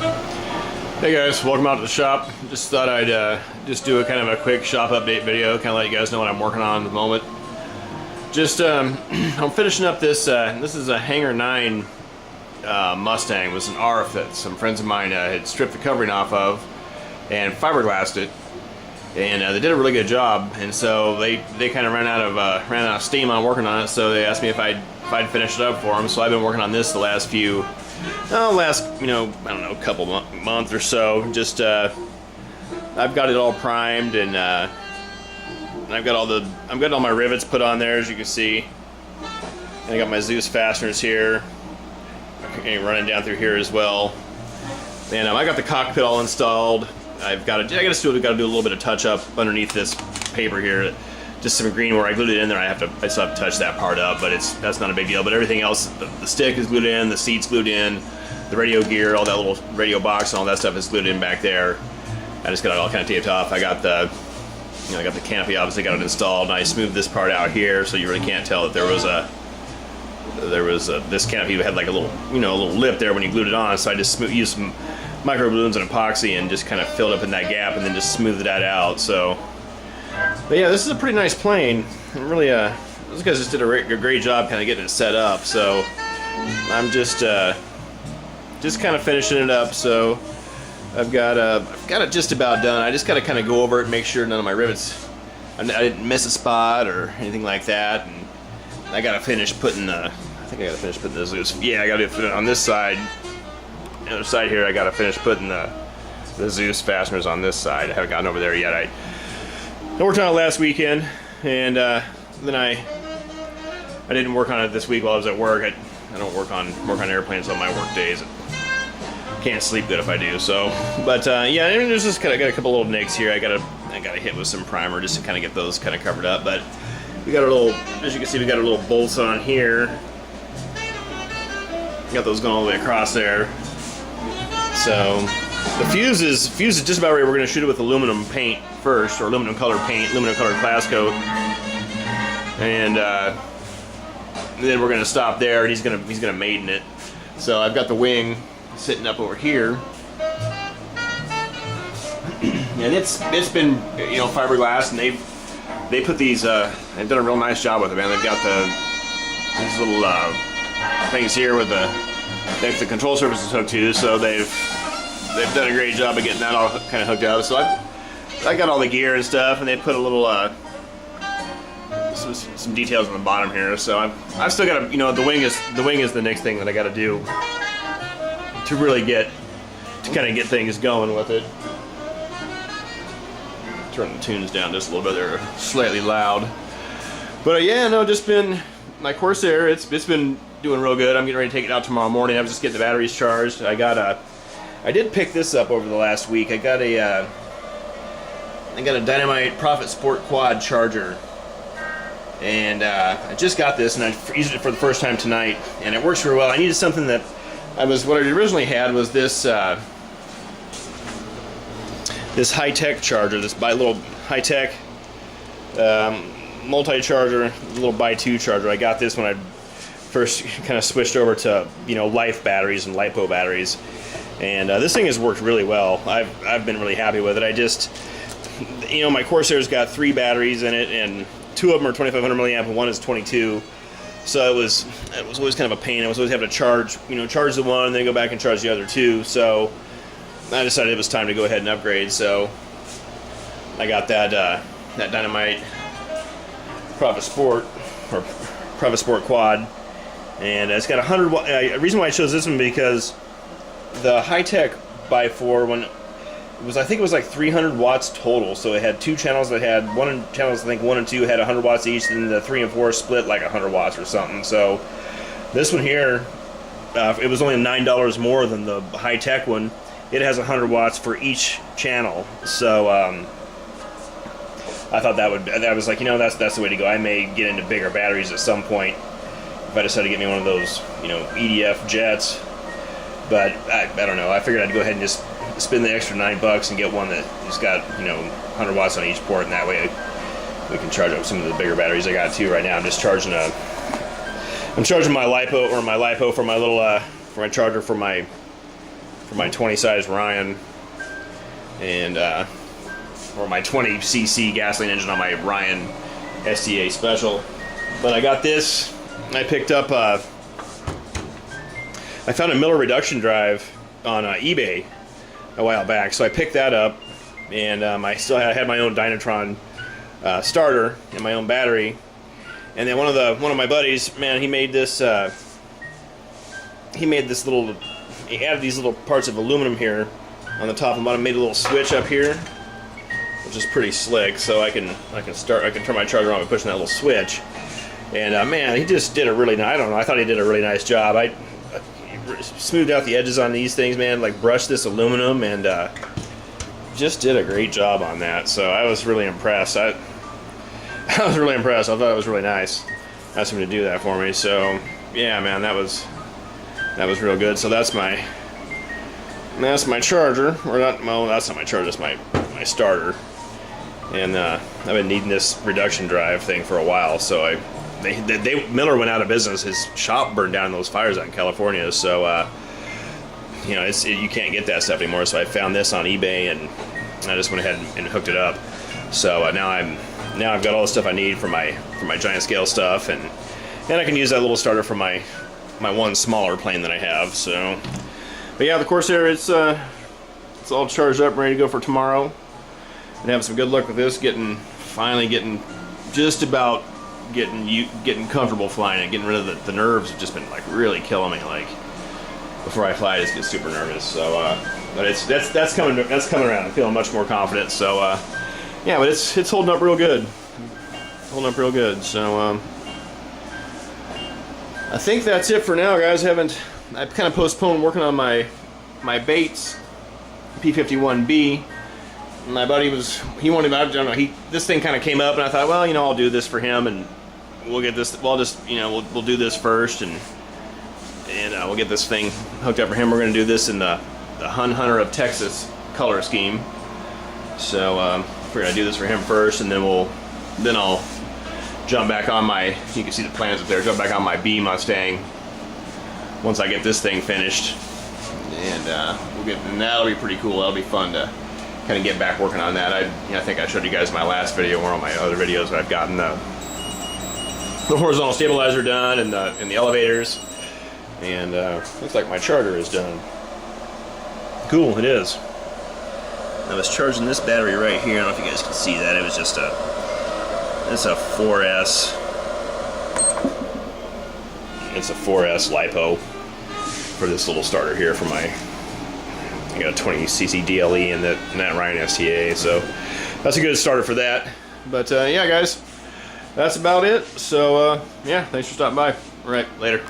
Hey guys, welcome out to the shop. Just thought I'd just do a kind of a quick shop update video, kind of let you guys know what I'm working on at the moment. Just I'm finishing up this. This is a Hangar 9 Mustang. It was an ARF that some friends of mine had stripped the covering off of and fiberglassed it, and they did a really good job. And so they kind of ran out of steam on working on it. So they asked me if I'd finish it up for them. So I've been working on this the last few. I don't know, couple month or so. Just I've got it all primed, and I've got all my rivets put on there, as you can see. And I got my Zeus fasteners here, running down through here as well. And I got the cockpit all installed. I got to do a little bit of touch up underneath this paper here. Just some green where I glued it in there. I still have to touch that part up, but that's not a big deal. But everything else, the stick is glued in, the seat's glued in, the radio gear, all that little radio box and all that stuff is glued in back there. I just got it all kind of taped off. I got the canopy, obviously got it installed, and I smoothed this part out here, so you really can't tell that this canopy had like a little lip there when you glued it on. So I just used some micro balloons and epoxy and just kind of filled up in that gap, and then just smoothed that out. So. But yeah, this is a pretty nice plane. And really, those guys just did a great job kind of getting it set up. So I'm just kind of finishing it up. So I've got it just about done. I just got to kind of go over it, make sure none of my rivets, I didn't miss a spot or anything like that. And I got to finish putting the. I think I got to finish putting the Zeus. Yeah, I got to put it on this side. The other side here, I got to finish putting the Zeus fasteners on this side. I haven't gotten over there yet. I worked on it last weekend, and then I didn't work on it this week while I was at work. I don't work on airplanes on my work days. Can't sleep good if I do. So, but yeah, and there's just got a couple little nicks here. I gotta hit with some primer just to kind of get those kind of covered up. But we got a little, as you can see, we got our little bolts on here. Got those going all the way across there. So the fuse is just about ready. We're going to shoot it with aluminum paint first, or aluminum colored paint, aluminum colored glass coat, and then we're going to stop there. And he's going to maiden it. So I've got the wing sitting up over here, and it's been fiberglass, and they put these. They've done a real nice job with it, man. They've got these little things here with the control surfaces hooked to, so they've done a great job of getting that all kind of hooked up. So I got all the gear and stuff, and they put a little some details on the bottom here. So I've still got to, the wing is the next thing that I got to do to really kind of get things going with it. Turn the tunes down just a little bit; they're slightly loud. But yeah, no, just been my Corsair. It's been doing real good. I'm getting ready to take it out tomorrow morning. I was just getting the batteries charged. I did pick this up over the last week. I got a Dynamite Profit Sport Quad charger, and I just got this, and I used it for the first time tonight, and it works real well. I needed something that what I originally had was this this high-tech charger, this little high-tech multi-charger, little by-two charger. I got this when I first kind of switched over to Life batteries and LiPo batteries. And this thing has worked really well. I've been really happy with it. I just, my Corsair's got 3 batteries in it, and 2 of them are 2500 milliamp, and 1 is 22. So it was always kind of a pain. I was always having to charge the one, and then go back and charge the other 2. So I decided it was time to go ahead and upgrade. So I got that Dynamite Profit Sport or Profit Sport Quad, and it's got 100 watt. The reason why I chose this one because the high-tech by 4 I think it was like 300 watts total. So it had 2 channels that had channels I think 1 and 2 had 100 watts each, and the 3 and 4 split like 100 watts or something. So this one here, it was only $9 more than the high-tech one. It has 100 watts for each channel. So I thought that was like, that's the way to go. I may get into bigger batteries at some point if I decide to get me one of those EDF jets. But I don't know. I figured I'd go ahead and just spend the extra $9 and get one that just got 100 watts on each port, and that way we can charge up some of the bigger batteries I got too. Right now I'm just charging my LiPo for my little for my charger for my for my 20 size Ryan, and or my 20cc gasoline engine on my Ryan STA Special. But I got this. I picked up. I found a Miller reduction drive on eBay a while back, so I picked that up, and I still had my own Dynatron starter and my own battery. And then one of my buddies, man, he made this little. He added these little parts of aluminum here on the top and bottom. Made a little switch up here, which is pretty slick. So I can turn my charger on by pushing that little switch. And man, he just did a really nice. I don't know. I thought he did a really nice job. I smoothed out the edges on these things, man. Like brushed this aluminum and just did a great job on that. So I was really impressed. I was really impressed. I thought it was really nice. Asked him to do that for me. So yeah, man, that was real good. So that's my charger. Or not? Well, that's not my charger. That's my starter. And I've been needing this reduction drive thing for a while. So Miller went out of business. His shop burned down in those fires out in California. So you know, you can't get that stuff anymore. So I found this on eBay, and I just went ahead and hooked it up. So now I've got all the stuff I need for my giant scale stuff, and I can use that little starter for my one smaller plane that I have. So, but yeah, the Corsair, it's all charged up, ready to go for tomorrow, and having some good luck with this. Finally getting comfortable flying and getting rid of the nerves have just been like really killing me. Like before I fly, I just get super nervous. So, but that's coming around. I'm feeling much more confident. So, yeah, but it's holding up real good. So, I think that's it for now, guys. I've kind of postponed working on my Bates P51B. My buddy this thing kind of came up, and I thought, well, you know, I'll do this for him, and we'll get this. Well, just, you know, we'll do this first, and we'll get this thing hooked up for him. We're going to do this in the Hun Hunter of Texas color scheme. So we're going to do this for him first, and then I'll jump back on my. You can see the plans up there. Jump back on my B Mustang once I get this thing finished, and that'll be pretty cool. That'll be fun to kind of get back working on that. I think I showed you guys in my last video or on my other videos where I've gotten the horizontal stabilizer done and the elevators, and looks like my charger is done. Cool, it is. I was charging this battery right here. I don't know if you guys can see that. It was just it's a 4S. It's a 4S LiPo for this little starter here for I got a 20cc DLE and that Ryan STA, so that's a good starter for that. But yeah, guys, that's about it. So yeah, thanks for stopping by. All right, later.